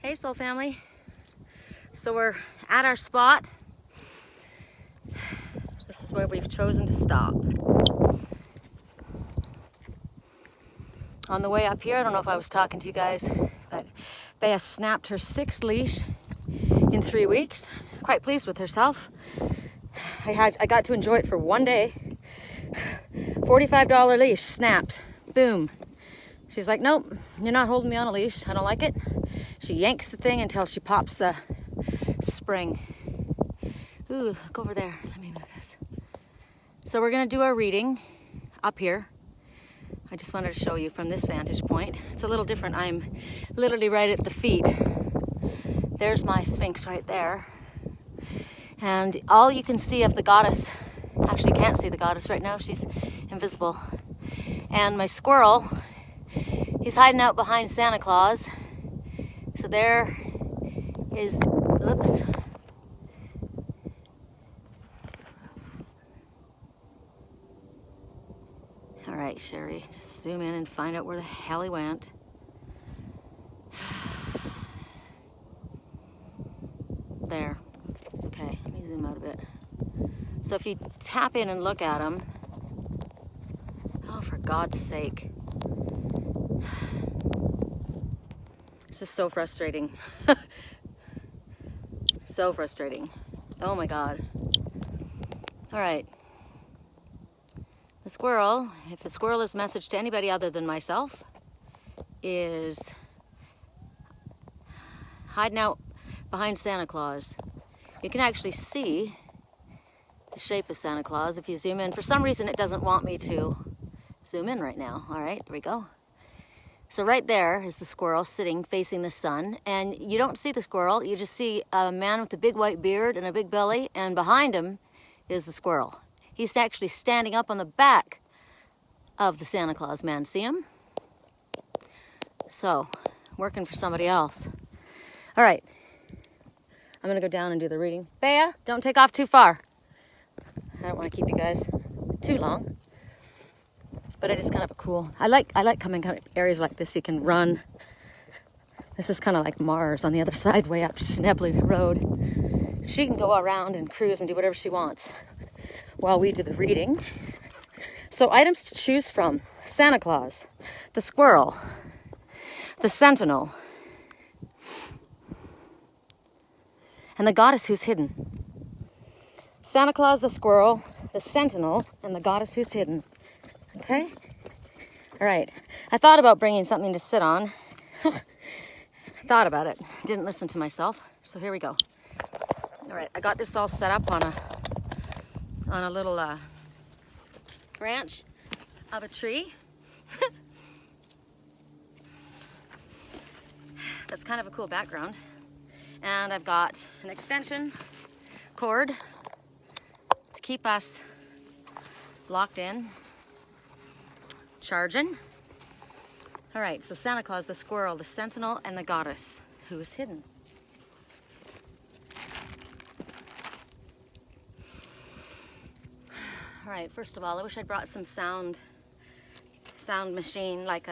Hey soul family, so we're at our spot. This is where we've chosen to stop. On the way up here, I don't know if I was talking to you guys, but Bea snapped her 6th leash in 3 weeks. Quite pleased with herself. I got to enjoy it for one day. $45 leash, snapped, boom. She's like, nope, you're not holding me on a leash, I don't like it. She yanks the thing until she pops the spring. Ooh, look over there, let me move this. So we're gonna do our reading up here. I just wanted to show you from this vantage point. It's a little different. I'm literally right at the feet. There's my Sphinx right there. And all you can see of the goddess, actually can't see the goddess right now, she's invisible. And my squirrel, he's hiding out behind Santa Claus. So there is, oops. All right, Sherry, just zoom in and find out where the hell he went. There. Okay, let me zoom out a bit. So if you tap in and look at him, oh, for God's sake. This is so frustrating. So frustrating. Oh my God. All right. The squirrel, if the squirrel is message to anybody other than myself, is hiding out behind Santa Claus. You can actually see the shape of Santa Claus if you zoom in. For some reason, it doesn't want me to zoom in right now. All right, here we go. So right there is the squirrel sitting facing the sun, and you don't see the squirrel, you just see a man with a big white beard and a big belly, and behind him is the squirrel. He's actually standing up on the back of the Santa Claus man. See him? So, working for somebody else. All right, I'm gonna go down and do the reading. Bea, don't take off too far. I don't want to keep you guys too long. But it is kind of a cool, I like coming to areas like this. You can run. This is kind of like Mars on the other side, way up Schnebley Road. She can go around and cruise and do whatever she wants while we do the reading. So items to choose from: Santa Claus, the squirrel, the sentinel, and the goddess who's hidden. Santa Claus, the squirrel, the sentinel, and the goddess who's hidden. Okay? All right. I thought about bringing something to sit on. Thought about it. Didn't listen to myself. So here we go. All right. I got this all set up on a little branch of a tree. That's kind of a cool background. And I've got an extension cord to keep us locked in. Charging. All right, so Santa Claus, the squirrel, the sentinel, and the goddess who is hidden. All right, first of all, I wish I'd brought some sound machine, like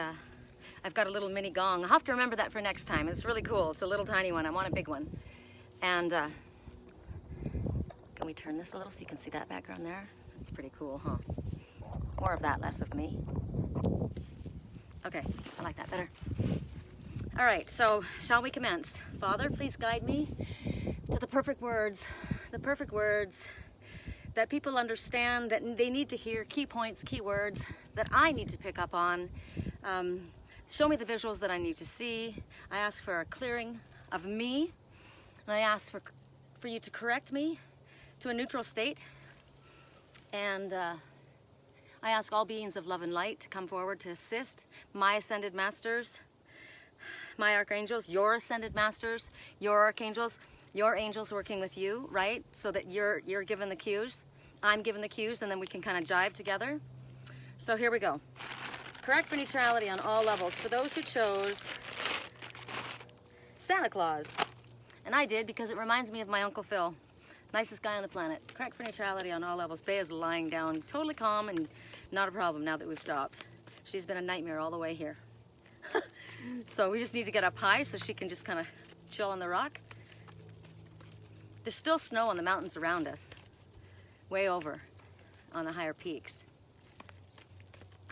I've got a little mini gong. I'll have to remember that for next time. It's really cool. It's a little tiny one. I want a big one. And can we turn this a little so you can see that background there? It's pretty cool, huh? More of that, less of me. Okay, I like that better. All right, so shall we commence? Father, please guide me to the perfect words that people understand, that they need to hear, key points, key words that I need to pick up on. Show me the visuals that I need to see. I ask for a clearing of me, and I ask for you to correct me to a neutral state. And I ask all beings of love and light to come forward to assist my ascended masters, my archangels, your ascended masters, your archangels, your angels working with you, right? So that you're given the cues, I'm given the cues, and then we can kind of jive together. So here we go. Correct for neutrality on all levels. For those who chose Santa Claus, and I did because it reminds me of my Uncle Phil. Nicest guy on the planet. Correct for neutrality on all levels. Bea's lying down, totally calm and not a problem now that we've stopped. She's been a nightmare all the way here. So we just need to get up high so she can just kind of chill on the rock. There's still snow on the mountains around us, way over on the higher peaks.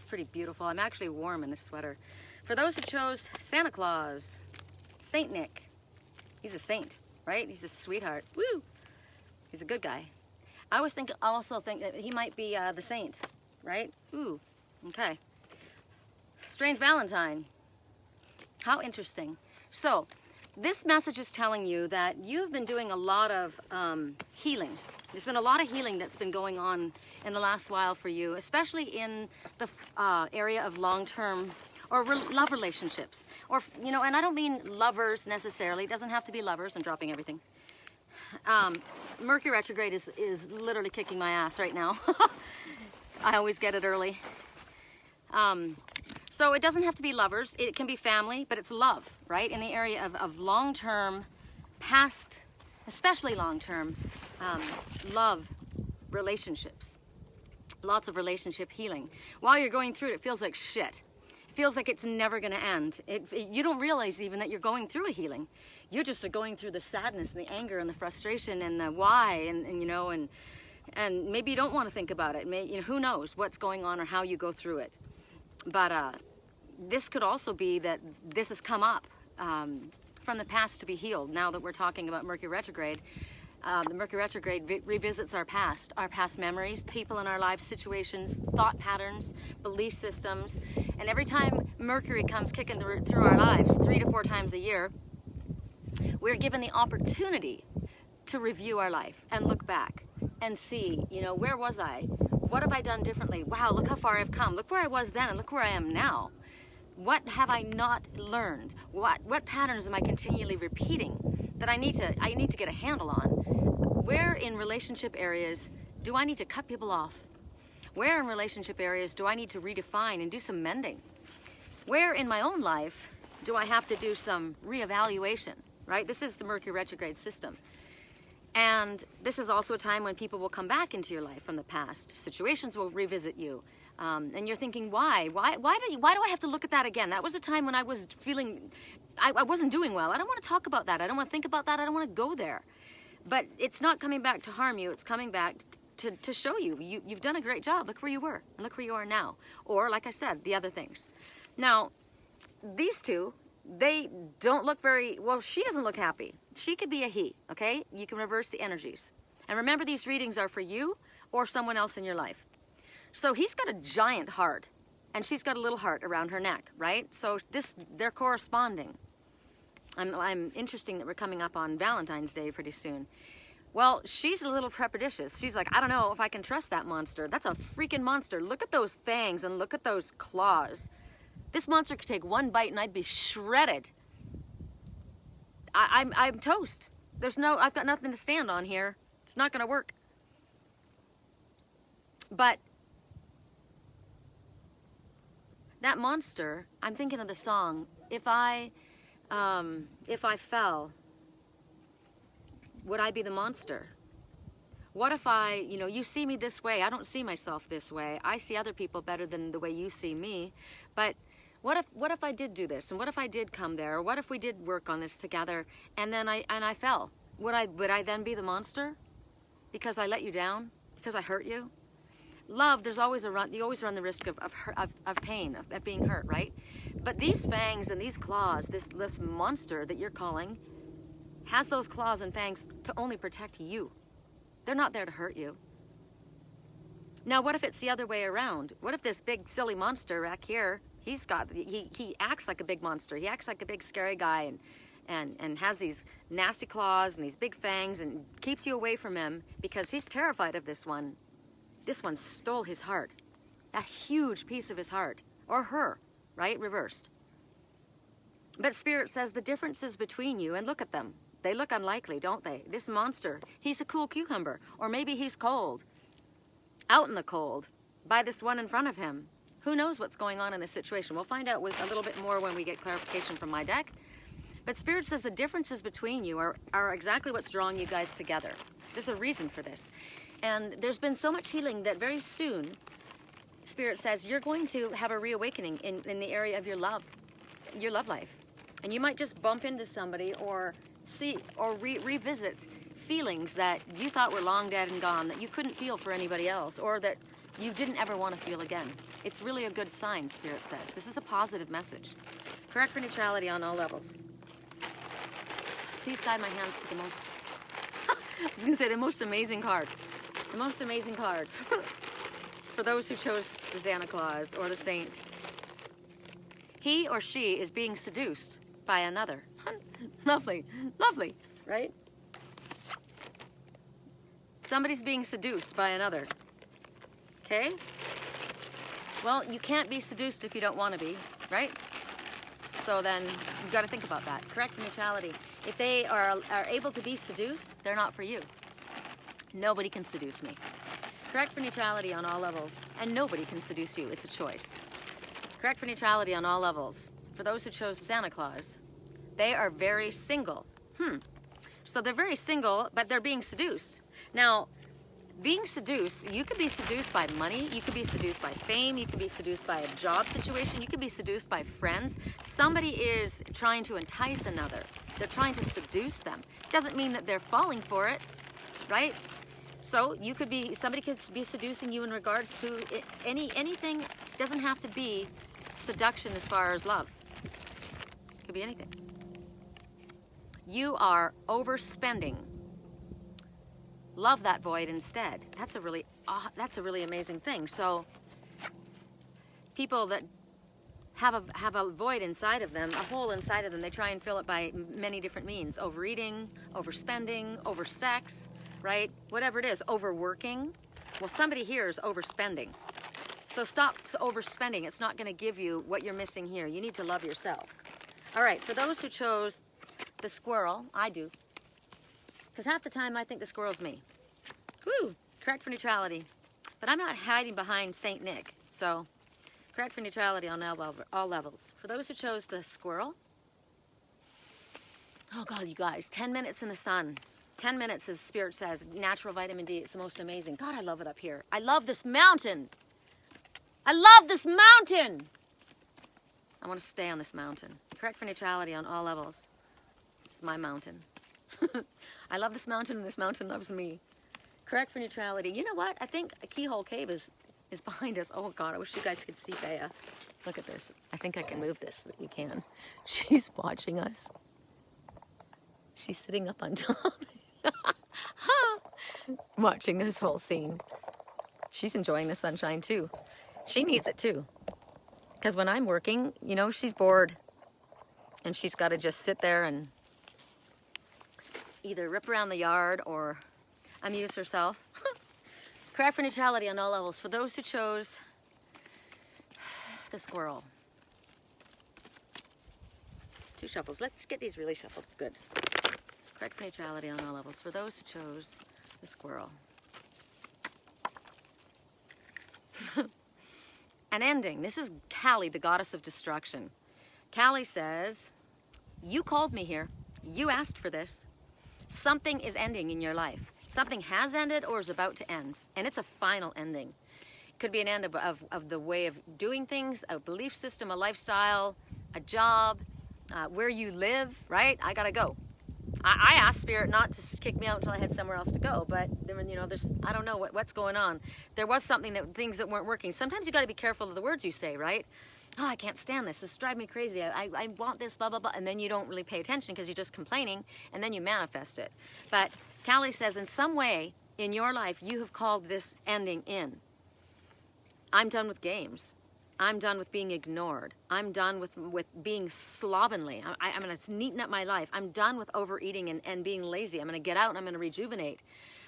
Pretty beautiful. I'm actually warm in this sweater. For those who chose Santa Claus, Saint Nick. He's a saint, right? He's a sweetheart. Woo! He's a good guy. I also think that he might be the saint, right? Ooh, okay. Strange Valentine. How interesting. So, this message is telling you that you've been doing a lot of healing. There's been a lot of healing that's been going on in the last while for you, especially in the area of long-term or love relationships. Or, you know, and I don't mean lovers necessarily. It doesn't have to be lovers. I'm dropping everything. Mercury retrograde is literally kicking my ass right now. I always get it early. So it doesn't have to be lovers. It can be family, but it's love, right? In the area of long-term, past, especially long-term love relationships. Lots of relationship healing. While you're going through it, it feels like shit. It feels like it's never going to end. You don't realize even that you're going through a healing. You're just going through the sadness and the anger and the frustration and the why and you know, and maybe you don't want to think about it. You know, who knows what's going on or how you go through it. But this could also be that this has come up from the past to be healed. Now that we're talking about Mercury retrograde, the Mercury retrograde revisits our past memories, people in our lives, situations, thought patterns, belief systems. And every time Mercury comes kicking through our lives, 3 to 4 times a year, we're given the opportunity to review our life and look back and see, you know, where was I? What have I done differently? Wow, look how far I've come. Look where I was then and look where I am now. What have I not learned? What patterns am I continually repeating that I need to get a handle on? Where in relationship areas do I need to cut people off? Where in relationship areas do I need to redefine and do some mending? Where in my own life do I have to do some reevaluation, right? This is the Mercury retrograde system. And this is also a time when people will come back into your life from the past. Situations will revisit you. And you're thinking, why? Why do I have to look at that again? That was a time when I was feeling, I wasn't doing well. I don't want to talk about that. I don't want to think about that. I don't want to go there. But it's not coming back to harm you. It's coming back to show you. You've done a great job. Look where you were and look where you are now. Or, like I said, the other things. Now, these two, they don't look very, well, she doesn't look happy. She could be a he, okay? You can reverse the energies. And remember, these readings are for you or someone else in your life. So he's got a giant heart, and she's got a little heart around her neck, right? So they're corresponding. I'm interesting that we're coming up on Valentine's Day pretty soon. Well, she's a little trepidatious. She's like, I don't know if I can trust that monster. That's a freaking monster. Look at those fangs and look at those claws. This monster could take one bite and I'd be shredded. I'm toast. I've got nothing to stand on here. It's not gonna work. But that monster, I'm thinking of the song, if I fell, would I be the monster? What if you see me this way, I don't see myself this way. I see other people better than the way you see me. But what if I did do this? And what if I did come there? Or what if we did work on this together and then I fell? Would I then be the monster? Because I let you down? Because I hurt you? Love, you always run the risk of pain, of being hurt, right? But these fangs and these claws, this monster that you're calling, has those claws and fangs to only protect you. They're not there to hurt you. Now, what if it's the other way around? What if this big silly monster back here, he acts like a big monster. He acts like a big scary guy and has these nasty claws and these big fangs and keeps you away from him because he's terrified of this one. This one stole his heart, that huge piece of his heart, or her, right? Reversed. But Spirit says the differences between you, and look at them. They look unlikely, don't they? This monster, he's a cool cucumber, or maybe he's cold, out in the cold, by this one in front of him. Who knows what's going on in this situation? We'll find out with a little bit more when we get clarification from my deck. But Spirit says the differences between you are exactly what's drawing you guys together. There's a reason for this. And there's been so much healing that very soon, Spirit says, you're going to have a reawakening in the area of your love life. And you might just bump into somebody or see or revisit feelings that you thought were long dead and gone, that you couldn't feel for anybody else, or that you didn't ever want to feel again. It's really a good sign, Spirit says. This is a positive message. Correct for neutrality on all levels. Please guide my hands to the most, I was going to say the most amazing card. The most amazing card. For those who chose the Santa Claus or the Saint. He or she is being seduced by another. Lovely, lovely, right? Somebody's being seduced by another. Okay? Well, you can't be seduced if you don't want to be, right? So then you've got to think about that. Correct neutrality. If they are able to be seduced, they're not for you. Nobody can seduce me. Correct for neutrality on all levels. And nobody can seduce you. It's a choice. Correct for neutrality on all levels. For those who chose Santa Claus, they are very single. So they're very single, but they're being seduced. Now, being seduced, you could be seduced by money, you could be seduced by fame, you could be seduced by a job situation, you could be seduced by friends. Somebody is trying to entice another. They're trying to seduce them. Doesn't mean that they're falling for it, right? So you could be, somebody could be seducing you in regards to anything. Doesn't have to be seduction as far as love. It could be anything. You are overspending. Love that void instead. That's a really amazing thing. So people that have a void inside of them, a hole inside of them, they try and fill it by many different means. Overeating, overspending, oversex, right? Whatever it is, overworking. Well, somebody here is overspending. So stop overspending. It's not going to give you what you're missing here. You need to love yourself. All right, for those who chose the squirrel, I do. Because half the time I think the squirrel's me. Woo! Correct for neutrality. But I'm not hiding behind Saint Nick. So, correct for neutrality on all levels. For those who chose the squirrel, oh God, you guys, 10 minutes in the sun. 10 minutes, as Spirit says, natural vitamin D. It's the most amazing. God, I love it up here. I love this mountain. I love this mountain. I want to stay on this mountain. Correct for neutrality on all levels. This is my mountain. I love this mountain and this mountain loves me. Correct for neutrality. You know what? I think a keyhole cave is behind us. Oh God, I wish you guys could see Bea. Look at this. I think I can move this so that you can. She's watching us. She's sitting up on top. Watching this whole scene. She's enjoying the sunshine too. She needs it too. Because when I'm working, you know, she's bored. And she's got to just sit there and either rip around the yard or amuse herself. Correct for neutrality on all levels. For those who chose the squirrel. 2 shuffles. Let's get these really shuffled. Good. Correct for neutrality on all levels. For those who chose the squirrel. An ending. This is Kali, the goddess of destruction. Kali says, you called me here. You asked for this. Something is ending in your life. Something has ended or is about to end. And it's a final ending. It could be an end of the way of doing things, a belief system, a lifestyle, a job, where you live, right? I gotta go. I asked Spirit not to kick me out until I had somewhere else to go, but you know, I don't know what's going on. There was things that weren't working. Sometimes you got to be careful of the words you say, right? Oh, I can't stand this. This drives me crazy. I want this, blah, blah, blah. And then you don't really pay attention because you're just complaining, and then you manifest it. But Kali says, in some way in your life, you have called this ending in. I'm done with games. I'm done with being ignored. I'm done with being slovenly. I'm going to neaten up my life. I'm done with overeating and being lazy. I'm going to get out and I'm going to rejuvenate.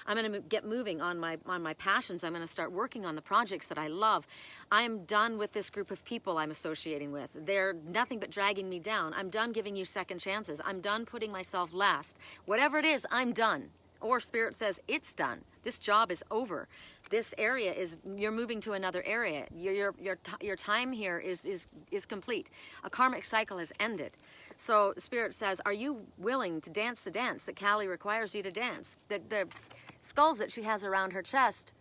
I'm going to get moving on my passions. I'm going to start working on the projects that I love. I'm done with this group of people I'm associating with. They're nothing but dragging me down. I'm done giving you second chances. I'm done putting myself last. Whatever it is, I'm done. Or Spirit says, it's done. This job is over. This area you're moving to another area. Your time here is complete. A karmic cycle has ended. So Spirit says, are you willing to dance the dance that Kali requires you to dance? The skulls that she has around her chest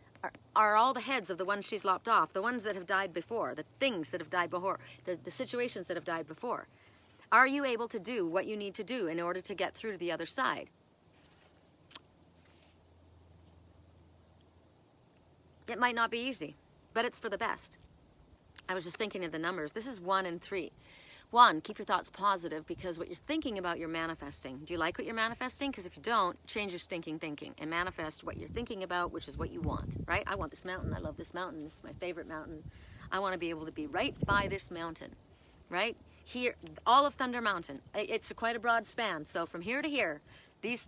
are all the heads of the ones she's lopped off, the ones that have died before, the things that have died before, the situations that have died before. Are you able to do what you need to do in order to get through to the other side? It might not be easy, but it's for the best. I was just thinking of the numbers. This is 1 and 3. 1, keep your thoughts positive, because what you're thinking about, you're manifesting. Do you like what you're manifesting? Because if you don't, change your stinking thinking and manifest what you're thinking about, which is what you want, right? I want this mountain. I love this mountain. This is my favorite mountain. I want to be able to be right by this mountain, right? Here, all of Thunder Mountain. It's quite a broad span. So from here to here, this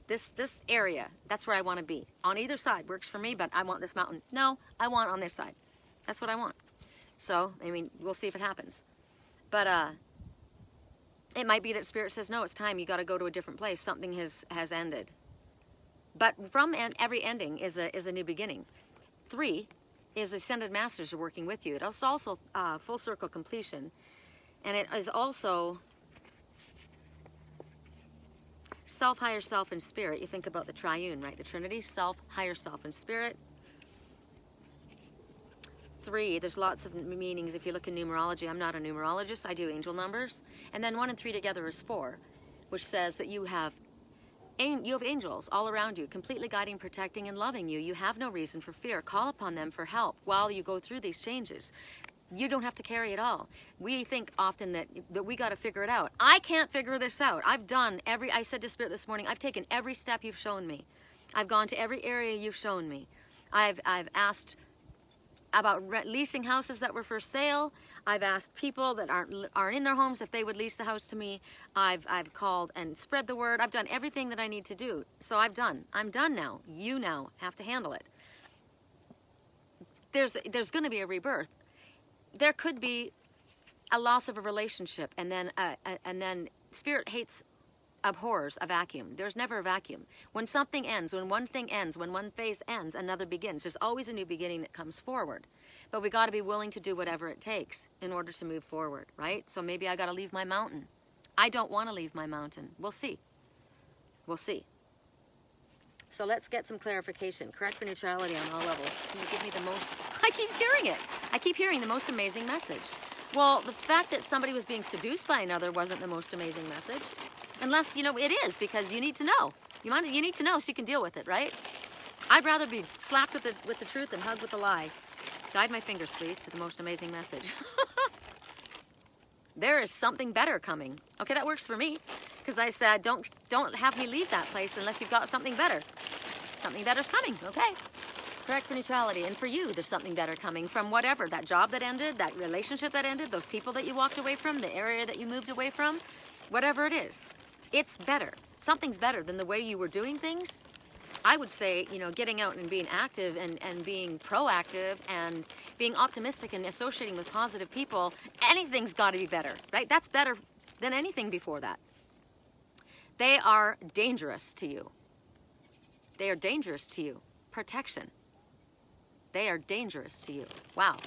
area, that's where I want to be. On either side works for me, but I want this mountain. No, I want on this side. That's what I want. So, I mean, we'll see if it happens. But it might be that Spirit says, no, it's time. You got to go to a different place. Something has ended. But from every ending is a new beginning. 3 is Ascended Masters are working with you. It's also full circle completion. And it is also self, higher self, and spirit. You think about the triune, right? The Trinity, self, higher self, and spirit. 3, there's lots of meanings. If you look in numerology, I'm not a numerologist. I do angel numbers. And then 1 and 3 together is 4, which says that you have angels all around you, completely guiding, protecting, and loving you. You have no reason for fear. Call upon them for help while you go through these changes. You don't have to carry it all. We think often that we got to figure it out. I can't figure this out. I said to Spirit this morning, I've taken every step you've shown me. I've gone to every area you've shown me. I've asked about leasing houses that were for sale. I've asked people that aren't in their homes if they would lease the house to me. I've called and spread the word. I've done everything that I need to do. So I'm done now. You now have to handle it. There's going to be a rebirth. There could be a loss of a relationship, and then Spirit abhors a vacuum. There's never a vacuum. When something ends, when one thing ends, when one phase ends, another begins. There's always a new beginning that comes forward. But we got to be willing to do whatever it takes in order to move forward, right? So maybe I got to leave my mountain. I don't want to leave my mountain. We'll see. We'll see. So let's get some clarification. Correct for neutrality on all levels. Can you give me the most... I keep hearing it. I keep hearing the most amazing message. Well, the fact that somebody was being seduced by another wasn't the most amazing message. Unless, it is, because you need to know. You need to know so you can deal with it, right? I'd rather be slapped with the truth than hugged with a lie. Guide my fingers, please, to the most amazing message. There is something better coming. Okay, that works for me. Because I said, don't have me leave that place unless you've got something better. Something better's coming, okay? Correct for neutrality. And for you, there's something better coming from whatever. That job that ended, that relationship that ended, those people that you walked away from, the area that you moved away from, whatever it is. It's better. Something's better than the way you were doing things. I would say, getting out and being active and being proactive and being optimistic and associating with positive people, anything's got to be better, right? That's better than anything before that. They are dangerous to you. They are dangerous to you. Protection. They are dangerous to you. Wow.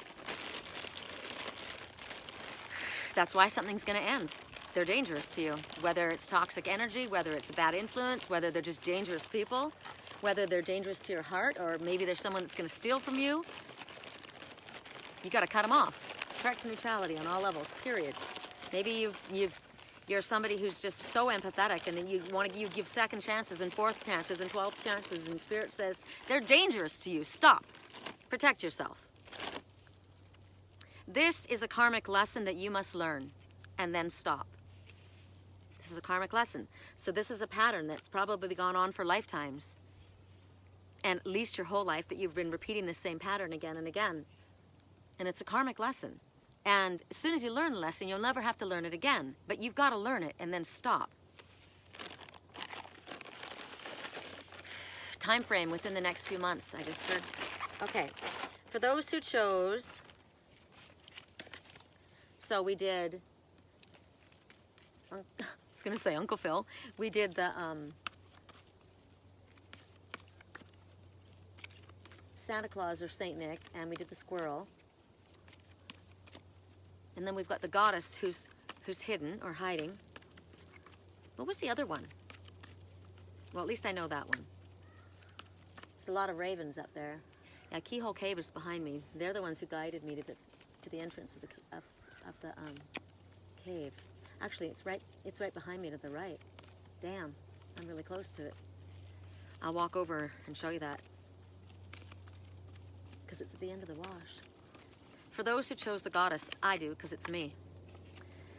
That's why something's going to end. They're dangerous to you. Whether it's toxic energy, whether it's a bad influence, whether they're just dangerous people, whether they're dangerous to your heart, or maybe there's someone that's going to steal from you. You got to cut them off. Correct neutrality on all levels, period. Maybe you're somebody who's just so empathetic, and then you give second chances and fourth chances and 12th chances, and Spirit says they're dangerous to you. Stop. Protect yourself. This is a karmic lesson that you must learn and then stop. This is a karmic lesson. So this is a pattern that's probably gone on for lifetimes, and at least your whole life, that you've been repeating the same pattern again and again. And it's a karmic lesson. And as soon as you learn the lesson, you'll never have to learn it again. But you've got to learn it and then stop. Time frame within the next few months, I just heard. Okay, for those who chose, so we did, I was going to say Uncle Phil, we did the Santa Claus or Saint Nick, and we did the squirrel. And then we've got the goddess who's hidden or hiding. What was the other one? Well, at least I know that one. There's a lot of ravens up there. Yeah, Keyhole Cave is behind me. They're the ones who guided me to the entrance of the cave. Actually, it's right behind me to the right. Damn, I'm really close to it. I'll walk over and show you that, because it's at the end of the wash. For those who chose the goddess, I do, because it's me.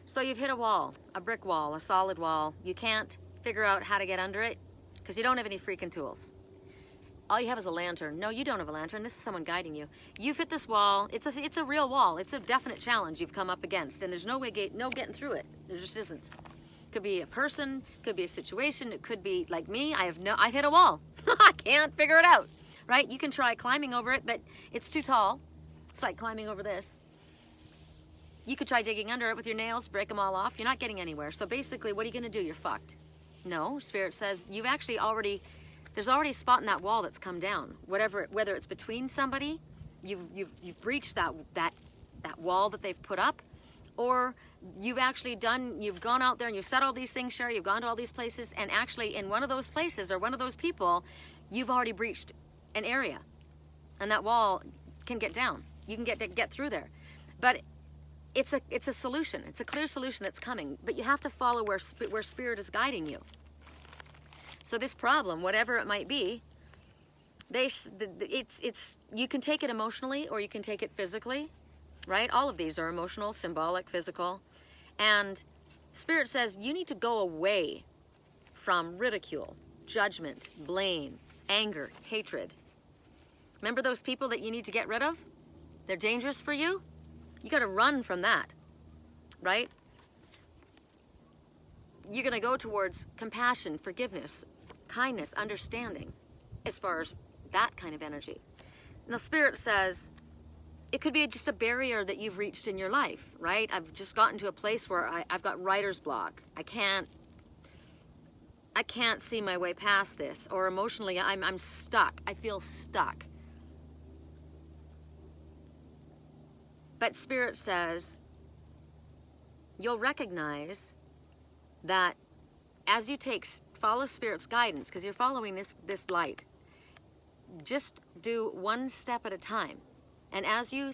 So you've hit a wall, a brick wall, a solid wall. You can't figure out how to get under it because you don't have any freaking tools. All you have is a lantern. No, you don't have a lantern. This is someone guiding you. You've hit this wall. It's a real wall. It's a definite challenge you've come up against, and there's no getting through it. There just isn't. Could be a person, could be a situation. It could be like me. I've hit a wall. I can't figure it out. Right? You can try climbing over it, but it's too tall. It's like climbing over this. You could try digging under it with your nails, break them all off. You're not getting anywhere. So basically, what are you going to do? You're fucked. No, Spirit says you've actually there's already a spot in that wall that's come down. Whether it's between somebody, you've breached that wall that they've put up, or you've gone out there and you've said all these things, Sherry, you've gone to all these places, and actually in one of those places or one of those people, you've already breached an area, and that wall can get down. You can get through there, but it's a solution. It's a clear solution that's coming, but you have to follow where Spirit is guiding you. So this problem, whatever it might be, you can take it emotionally or you can take it physically, right? All of these are emotional, symbolic, physical, and Spirit says you need to go away from ridicule, judgment, blame, anger, hatred. Remember those people that you need to get rid of? They're dangerous for you. You got to run from that, right? You're going to go towards compassion, forgiveness, kindness, understanding, as far as that kind of energy. Now, Spirit says it could be just a barrier that you've reached in your life, right? I've just gotten to a place where I've got writer's block. I can't see my way past this, or emotionally, I'm stuck. I feel stuck. But Spirit says you'll recognize that as you follow Spirit's guidance, because you're following this light, just do one step at a time. And as you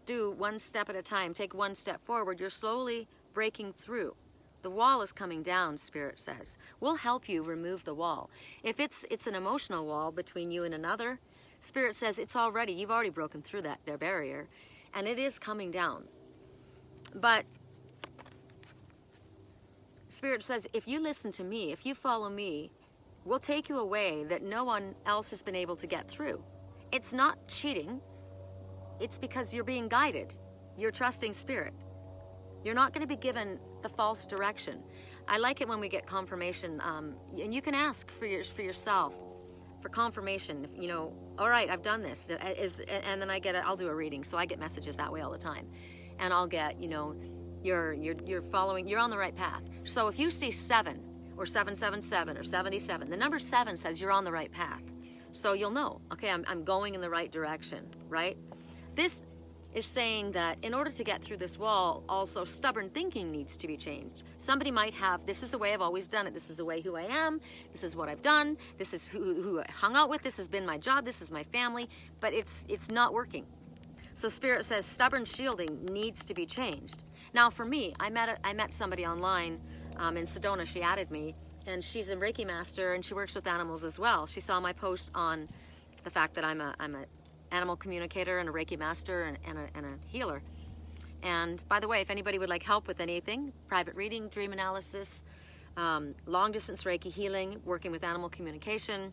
do one step at a time, take one step forward, you're slowly breaking through. The wall is coming down, Spirit says. We'll help you remove the wall. If it's an emotional wall between you and another, Spirit says you've already broken through their barrier. And it is coming down. But Spirit says, if you listen to me, if you follow me, we'll take you away that no one else has been able to get through. It's not cheating. It's because you're being guided. You're trusting Spirit. You're not going to be given the false direction. I like it when we get confirmation. And you can ask for yourself for confirmation. All right, I've done this, and then I'll do a reading, so I get messages that way all the time, and I'll get, you're following, you're on the right path. So if you see 7 or 777 or 77, the number 7 says you're on the right path. So you'll know, okay, I'm going in the right direction, right? This is saying that in order to get through this wall, also stubborn thinking needs to be changed. Somebody might have, this is the way I've always done it. This is the way who I am. This is what I've done. This is who I hung out with. This has been my job. This is my family. But it's not working. So Spirit says stubborn shielding needs to be changed. Now for me, I met somebody online in Sedona. She added me, and she's a Reiki master, and she works with animals as well. She saw my post on the fact that I'm a animal communicator and a Reiki master and a healer. And by the way, if anybody would like help with anything, private reading, dream analysis, long distance Reiki healing, working with animal communication,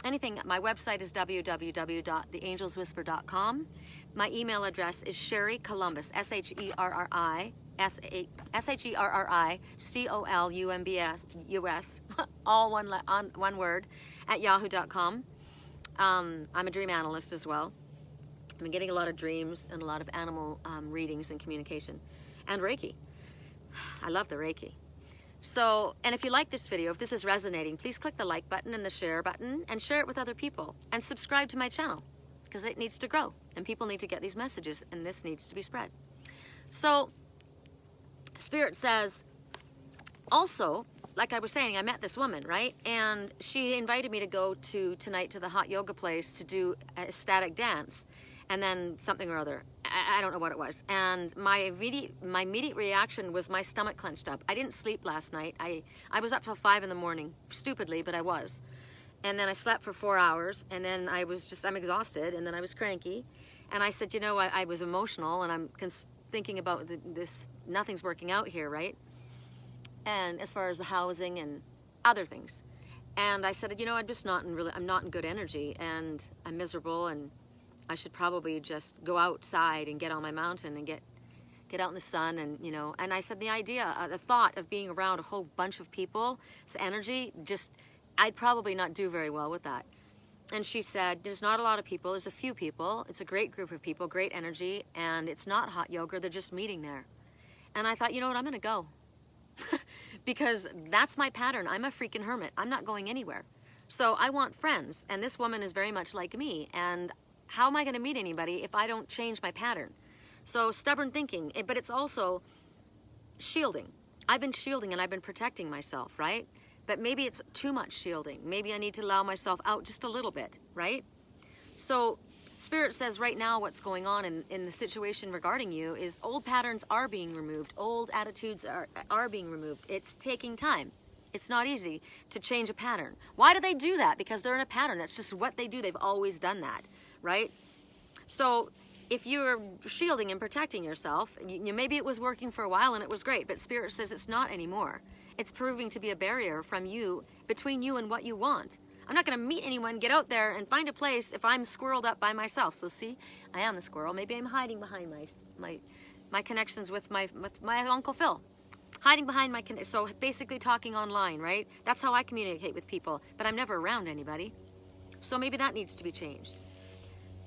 anything, my website is www.theangelswhisper.com. My email address is Sherry Columbus, SherryColumbus, all one word, at yahoo.com. I'm a dream analyst as well. I've been getting a lot of dreams and a lot of animal readings and communication, and Reiki. I love the Reiki. So, and if you like this video, if this is resonating, please click the like button and the share button and share it with other people, and subscribe to my channel, because it needs to grow and people need to get these messages, and this needs to be spread. So Spirit says also, like I was saying, I met this woman, right? And she invited me to go tonight to the hot yoga place to do a ecstatic dance. and then something or other. I don't know what it was. And my immediate reaction was my stomach clenched up. I didn't sleep last night. I was up till 5 in the morning, stupidly, but I was. And then I slept for 4 hours, and then I'm exhausted, and then I was cranky. And I said, you know, I was emotional, and I'm thinking about this, nothing's working out here, right? And as far as the housing and other things. And I said, you know, I'm not in good energy, and I'm miserable, and I should probably just go outside and get on my mountain and get out in the sun, and, you know. And I said the thought of being around a whole bunch of people's energy, I'd probably not do very well with that. And she said, there's not a lot of people, there's a few people, it's a great group of people, great energy, and it's not hot yoga, they're just meeting there. And I thought, you know what, I'm gonna go. Because that's my pattern. I'm a freaking hermit. I'm not going anywhere. So I want friends, and this woman is very much like me, and how am I gonna meet anybody if I don't change my pattern? So stubborn thinking, but it's also shielding. I've been shielding and I've been protecting myself, right? But maybe it's too much shielding. Maybe I need to allow myself out just a little bit, right? So Spirit says right now what's going on in the situation regarding you is old patterns are being removed. Old attitudes are being removed. It's taking time. It's not easy to change a pattern. Why do they do that? Because they're in a pattern. That's just what they do. They've always done that, right? So if you're shielding and protecting yourself, maybe it was working for a while and it was great, but Spirit says it's not anymore. It's proving to be a barrier between you and what you want. I'm not going to meet anyone, get out there and find a place if I'm squirreled up by myself. So see, I am the squirrel. Maybe I'm hiding behind my connections with my Uncle Phil. Hiding behind so basically talking online, right? That's how I communicate with people, but I'm never around anybody. So maybe that needs to be changed.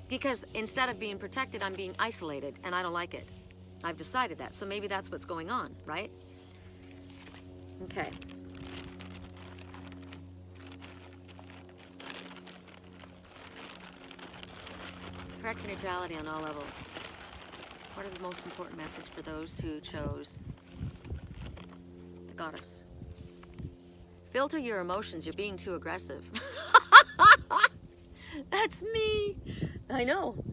Because instead of being protected, I'm being isolated, and I don't like it. I've decided that. So maybe that's what's going on, right? Okay. Correct for neutrality on all levels. What is the most important message for those who chose the goddess? Filter your emotions. You're being too aggressive. That's me. I know.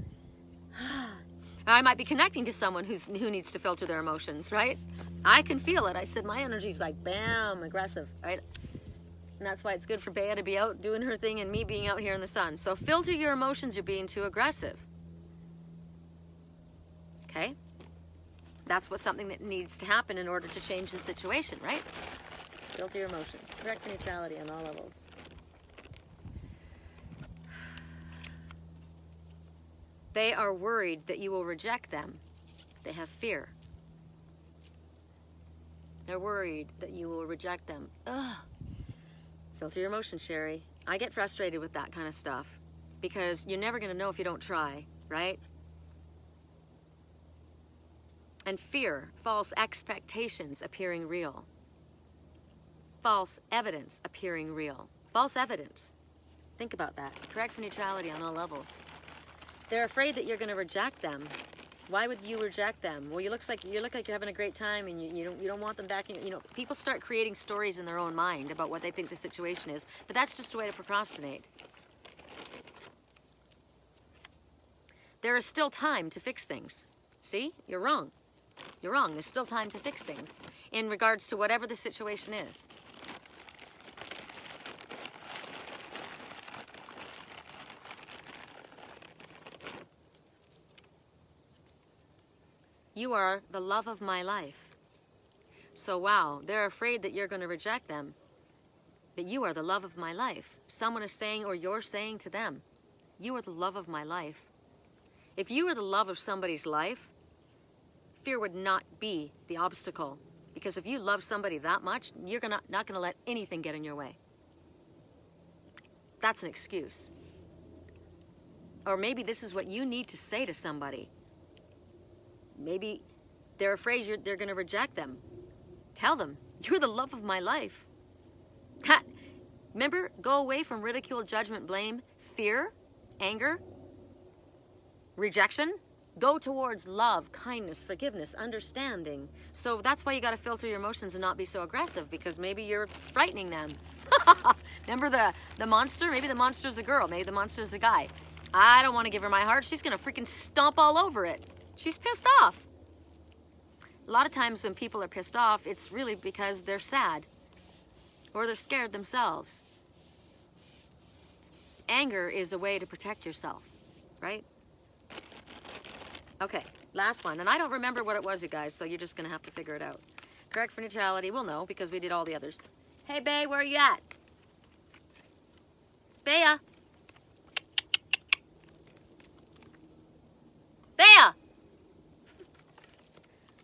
I might be connecting to someone who needs to filter their emotions, right? I can feel it. I said my energy's like, bam, aggressive, right? And that's why it's good for Bea to be out doing her thing and me being out here in the sun. So filter your emotions. You're being too aggressive. Okay? That's something that needs to happen in order to change the situation, right? Filter your emotions. Correct for neutrality on all levels. They are worried that you will reject them. They have fear. They're worried that you will reject them. Ugh. Filter your emotions, Sherry. I get frustrated with that kind of stuff because you're never going to know if you don't try, right? And fear, false expectations appearing real. False evidence appearing real. False evidence. Think about that. Correct for neutrality on all levels. They're afraid that you're going to reject them. Why would you reject them? Well, you look like you're having a great time, and you don't want them back. You know, people start creating stories in their own mind about what they think the situation is, but that's just a way to procrastinate. There is still time to fix things. See, you're wrong. You're wrong. There's still time to fix things in regards to whatever the situation is. You are the love of my life. So wow, they're afraid that you're going to reject them. But you are the love of my life. Someone is saying, or you're saying to them, you are the love of my life. If you were the love of somebody's life, fear would not be the obstacle. Because if you love somebody that much, you're not going to let anything get in your way. That's an excuse. Or maybe this is what you need to say to somebody. Maybe they're afraid they're going to reject them. Tell them, you're the love of my life. Remember, go away from ridicule, judgment, blame, fear, anger, rejection. Go towards love, kindness, forgiveness, understanding. So that's why you got to filter your emotions and not be so aggressive, because maybe you're frightening them. Remember the monster? Maybe the monster's a girl. Maybe the monster's the guy. I don't want to give her my heart. She's going to freaking stomp all over it. She's pissed off. A lot of times when people are pissed off, it's really because they're sad or they're scared themselves. Anger is a way to protect yourself, right? Okay, last one. And I don't remember what it was, you guys, so you're just going to have to figure it out. Correct for neutrality. We'll know because we did all the others. Hey, Bay, where are you at? Bea. Bea!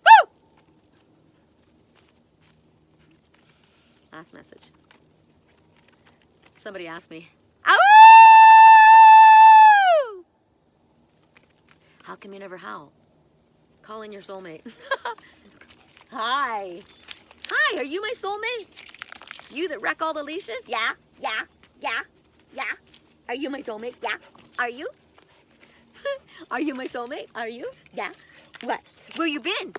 Woo! Last message. Somebody asked me, "Ow! How come you never howl? Call in your soulmate." Hi. Hi, are you my soulmate? You that wreck all the leashes? Yeah, yeah, yeah, yeah. Are you my soulmate? Yeah. Are you? Are you my soulmate? Are you? Yeah. What? Where you been?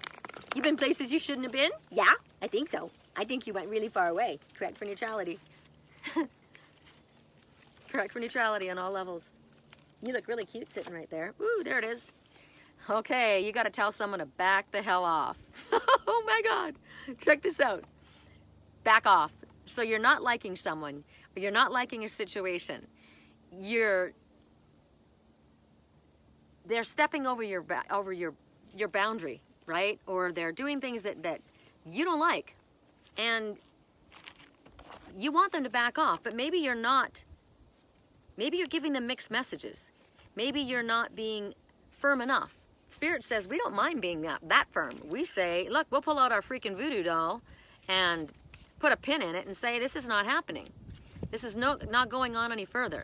You been places you shouldn't have been? Yeah, I think so. I think you went really far away. Correct for neutrality. Correct for neutrality on all levels. You look really cute sitting right there. Ooh, there it is. Okay, you got to tell someone to back the hell off. Oh my God. Check this out. Back off. So you're not liking someone, or you're not liking a situation. They're stepping over your boundary, right? Or they're doing things that you don't like. And you want them to back off, but maybe you're not. Maybe you're giving them mixed messages. Maybe you're not being firm enough. Spirit says, we don't mind being that firm. We say, look, we'll pull out our freaking voodoo doll and put a pin in it and say, this is not happening. This is not going on any further.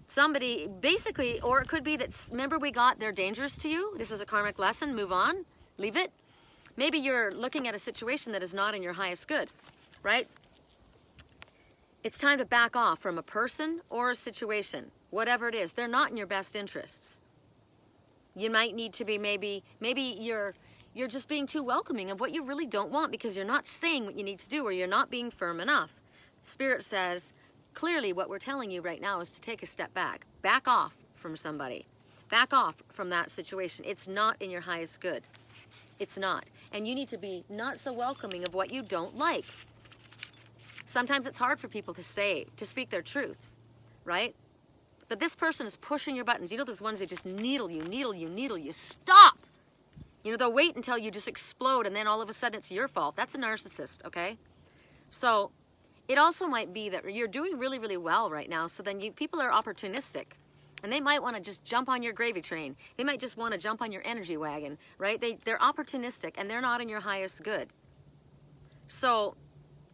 Somebody, basically, or it could be that, remember we got, they're dangerous to you. This is a karmic lesson. Move on. Leave it. Maybe you're looking at a situation that is not in your highest good, right? It's time to back off from a person or a situation, whatever it is. They're not in your best interests. You might need to be maybe you're just being too welcoming of what you really don't want because you're not saying what you need to do or you're not being firm enough. Spirit says, clearly what we're telling you right now is to take a step back. Back off from somebody. Back off from that situation. It's not in your highest good. It's not. And you need to be not so welcoming of what you don't like. Sometimes it's hard for people to speak their truth, right? But this person is pushing your buttons. You know those ones that just needle you. Stop! You know, they'll wait until you just explode and then all of a sudden it's your fault. That's a narcissist, okay? So it also might be that you're doing really, really well right now. So then people are opportunistic. And they might want to just jump on your gravy train. They might just want to jump on your energy wagon, right? They're opportunistic and they're not in your highest good. So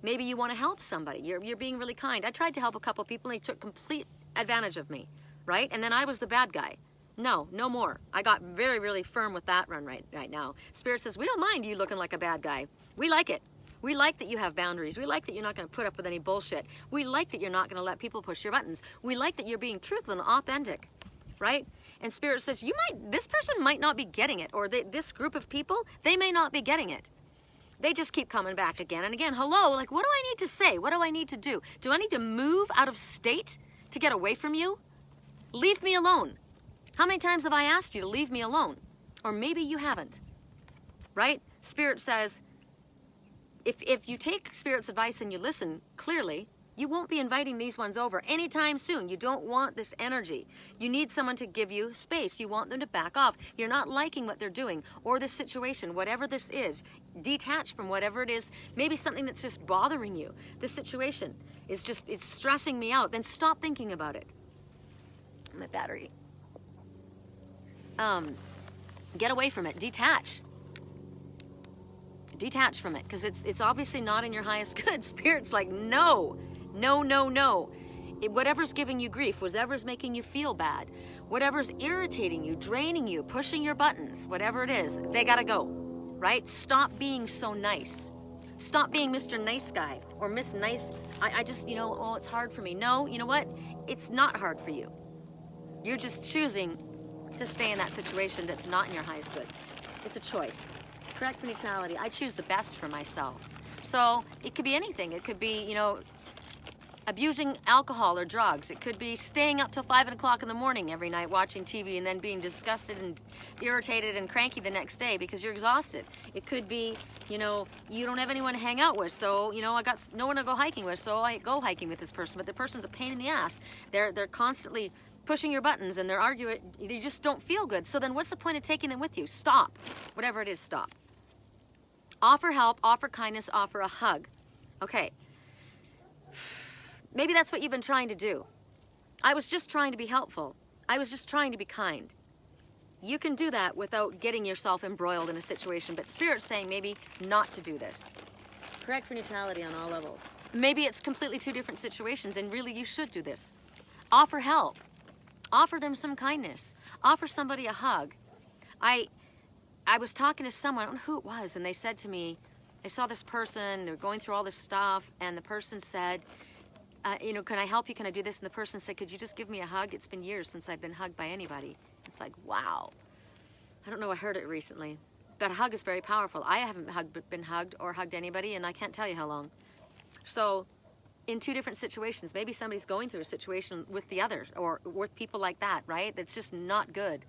maybe you want to help somebody. You're being really kind. I tried to help a couple people and they took complete advantage of me, right? And then I was the bad guy. No more. I got very, really firm with that run right now. Spirit says, we don't mind you looking like a bad guy. We like it. We like that you have boundaries. We like that you're not going to put up with any bullshit. We like that you're not going to let people push your buttons. We like that you're being truthful and authentic, right? And Spirit says, this person might not be getting it, or this group of people, they may not be getting it. They just keep coming back again and again. Hello, like, what do I need to say? What do I need to do? Do I need to move out of state to get away from you? Leave me alone. How many times have I asked you to leave me alone? Or maybe you haven't, right? Spirit says, if you take Spirit's advice and you listen clearly, you won't be inviting these ones over anytime soon. You don't want this energy. You need someone to give you space. You want them to back off. You're not liking what they're doing or this situation, whatever this is. Detach from whatever it is. Maybe something that's just bothering you. This situation is it's stressing me out. Then stop thinking about it. My battery. Get away from it. Detach. Detach from it, because it's obviously not in your highest good. Spirit's like, no. Whatever's giving you grief, whatever's making you feel bad, whatever's irritating you, draining you, pushing your buttons, whatever it is, they gotta go, right? Stop being so nice. Stop being Mr. Nice Guy or Miss Nice. I just, oh, it's hard for me. No, you know what? It's not hard for you. You're just choosing to stay in that situation that's not in your highest good. It's a choice. Correct for neutrality. I choose the best for myself. So it could be anything. It could be, abusing alcohol or drugs. It could be staying up till 5 o'clock in the morning every night watching TV and then being disgusted and irritated and cranky the next day because you're exhausted. It could be, you know, you don't have anyone to hang out with, so, you know, I got no one to go hiking with, so I go hiking with this person, but the person's a pain in the ass. They're constantly pushing your buttons and they're arguing, you just don't feel good. So then what's the point of taking them with you? Stop. Whatever it is, stop. Offer help, offer kindness, offer a hug. Okay. Maybe that's what you've been trying to do. I was just trying to be helpful. I was just trying to be kind. You can do that without getting yourself embroiled in a situation, but Spirit's saying maybe not to do this. Correct for neutrality on all levels. Maybe it's completely two different situations, and really you should do this. Offer help. Offer them some kindness. Offer somebody a hug. I was talking to someone, I don't know who it was, and they said to me, I saw this person, they're going through all this stuff, and the person said, you know, can I help you? Can I do this? And the person said, could you just give me a hug? It's been years since I've been hugged by anybody. It's like, wow. I don't know, I heard it recently. But a hug is very powerful. I haven't been hugged or hugged anybody, and I can't tell you how long. So, in two different situations, maybe somebody's going through a situation with the other, or with people like that, right? That's just not good.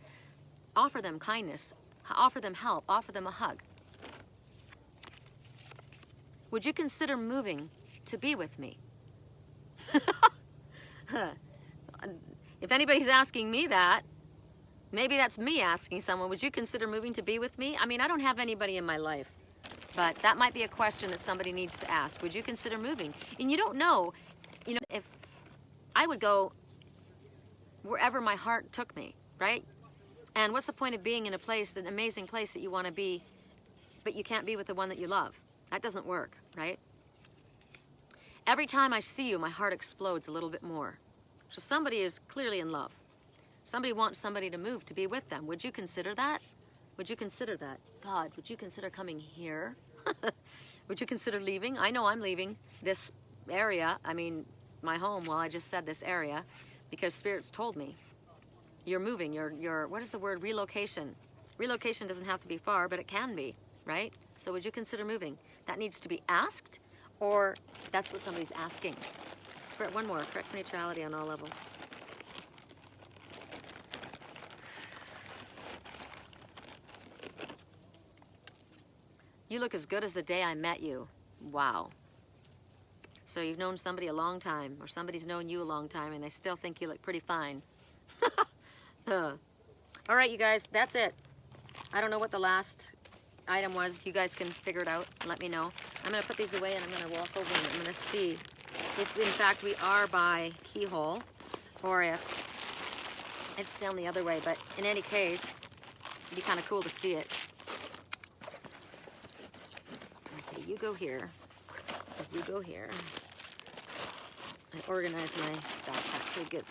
Offer them kindness. Offer them help. Offer them a hug. Would you consider moving to be with me? If anybody's asking me that, maybe that's me asking someone, would you consider moving to be with me? I mean, I don't have anybody in my life, but that might be a question that somebody needs to ask. Would you consider moving? And you don't know, you know, if I would go wherever my heart took me, right? And what's the point of being in a place, an amazing place that you want to be, but you can't be with the one that you love? That doesn't work, right? Every time I see you, my heart explodes a little bit more. So somebody is clearly in love. Somebody wants somebody to move to be with them. Would you consider that? Would you consider that? God, would you consider coming here? Would you consider leaving? I know I'm leaving this area. I mean, my home, well, I just said this area, because Spirit's told me. You're moving, you're, what is the word? Relocation. Relocation doesn't have to be far, but it can be, right? So would you consider moving? That needs to be asked, or that's what somebody's asking. One more, correct for neutrality on all levels. You look as good as the day I met you. Wow. So you've known somebody a long time, or somebody's known you a long time, and they still think you look pretty fine. All right, you guys, that's it. I don't know what the last item was. You guys can figure it out and let me know. I'm going to put these away, and I'm going to walk over and I'm going to see if, in fact, we are by keyhole, or if it's down the other way. But in any case, it'd be kind of cool to see it. Okay, you go here. You go here. I organized my backpack pretty good.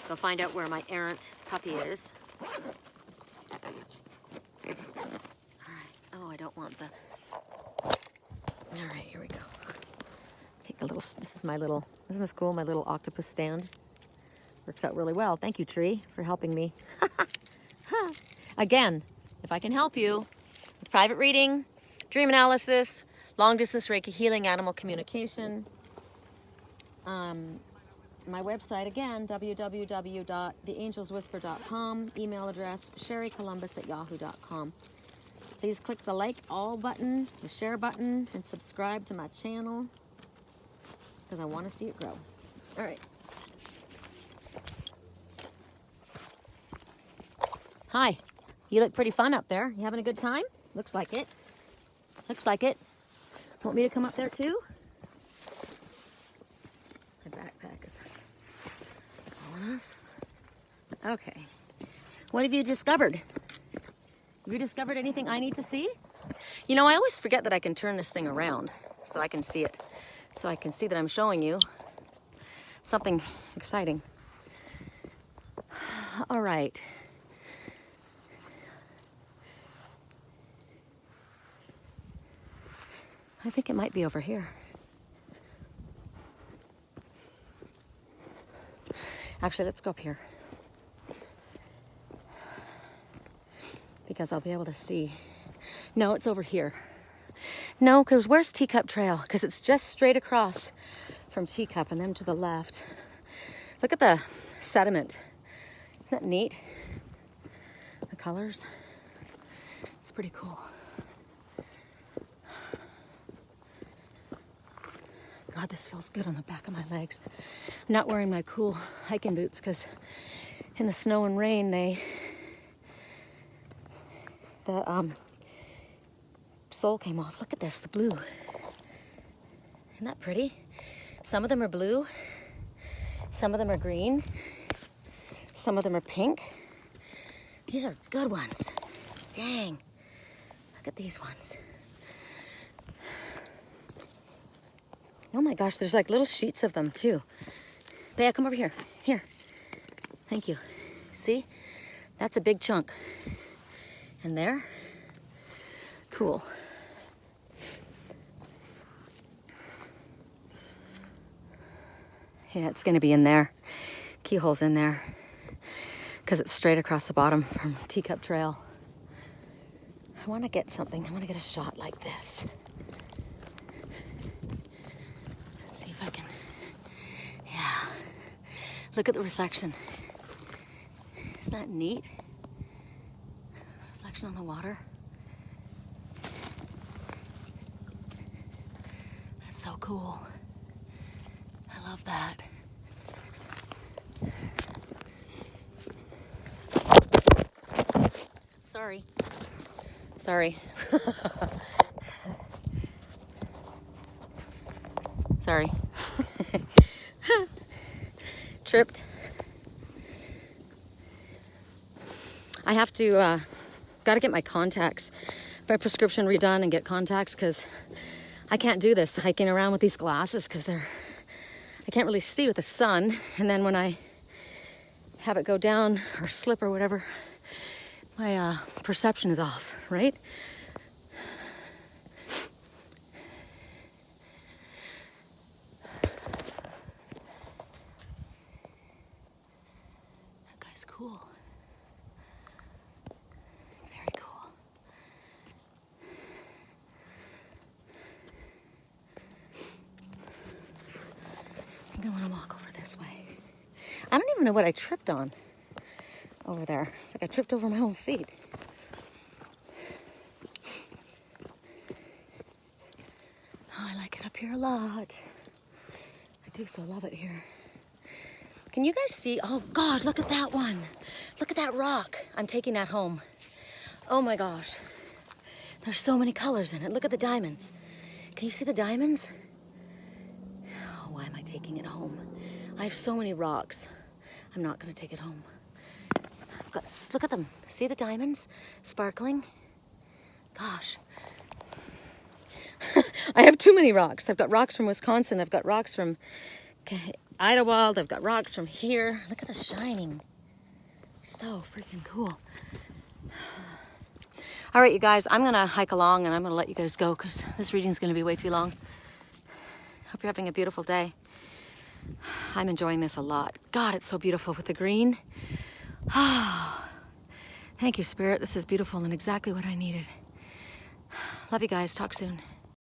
Go find out where my errant puppy is. All right. Oh, I don't want the... All right, here we go. Take a little... This is my little... Isn't this cool? My little octopus stand. Works out really well. Thank you, tree, for helping me. Again, if I can help you with private reading, dream analysis, long-distance Reiki healing, animal communication, my website, again, www.theangelswhisper.com, email address, sherrycolumbus@yahoo.com. Please click the like all button, the share button, and subscribe to my channel, because I want to see it grow. All right. Hi. You look pretty fun up there. You having a good time? Looks like it. Looks like it. Want me to come up there too? My backpack is going off. Okay. What have you discovered? Have you discovered anything I need to see? You know, I always forget that I can turn this thing around so I can see it. So I can see that I'm showing you something exciting. All right. I think it might be over here. Actually, let's go up here, because I'll be able to see. No, it's over here. No, because where's Teacup Trail? Because it's just straight across from Teacup and then to the left. Look at the sediment. Isn't that neat? The colors. It's pretty cool. God, this feels good on the back of my legs. I'm not wearing my cool hiking boots because in the snow and rain, the sole came off. Look at this, the blue. Isn't that pretty? Some of them are blue. Some of them are green. Some of them are pink. These are good ones. Dang. Look at these ones. Oh my gosh, there's like little sheets of them too. Bea, come over here. Here. Thank you. See? That's a big chunk. And there? Cool. Yeah, it's gonna be in there. Keyhole's in there. Because it's straight across the bottom from Teacup Trail. I wanna get something. I wanna get a shot like this. See if I can, yeah. Look at the reflection. Isn't that neat? Reflection on the water. That's so cool. I love that. Sorry. Sorry. Sorry. Tripped. I have to, gotta get my contacts, my prescription redone and get contacts because I can't do this hiking around with these glasses because I can't really see with the sun. And then when I have it go down or slip or whatever, my perception is off, right? That guy's cool. Very cool. I think I want to walk over this way. I don't even know what I tripped on over there. It's like I tripped over my own feet. Oh, I like it up here a lot. I do so love it here. Can you guys see? Oh God, look at that one. Look at that rock. I'm taking that home. Oh my gosh. There's so many colors in it. Look at the diamonds. Can you see the diamonds? Oh, why am I taking it home? I have so many rocks. I'm not gonna take it home. Look at them. See the diamonds sparkling? Gosh. I have too many rocks. I've got rocks from Wisconsin. I've got rocks from Idlewild. I've got rocks from here. Look at the shining. So freaking cool. All right, you guys, I'm going to hike along and I'm going to let you guys go because this reading is going to be way too long. Hope you're having a beautiful day. I'm enjoying this a lot. God, it's so beautiful with the green. Oh, thank you, Spirit. This is beautiful and exactly what I needed. Love you guys. Talk soon.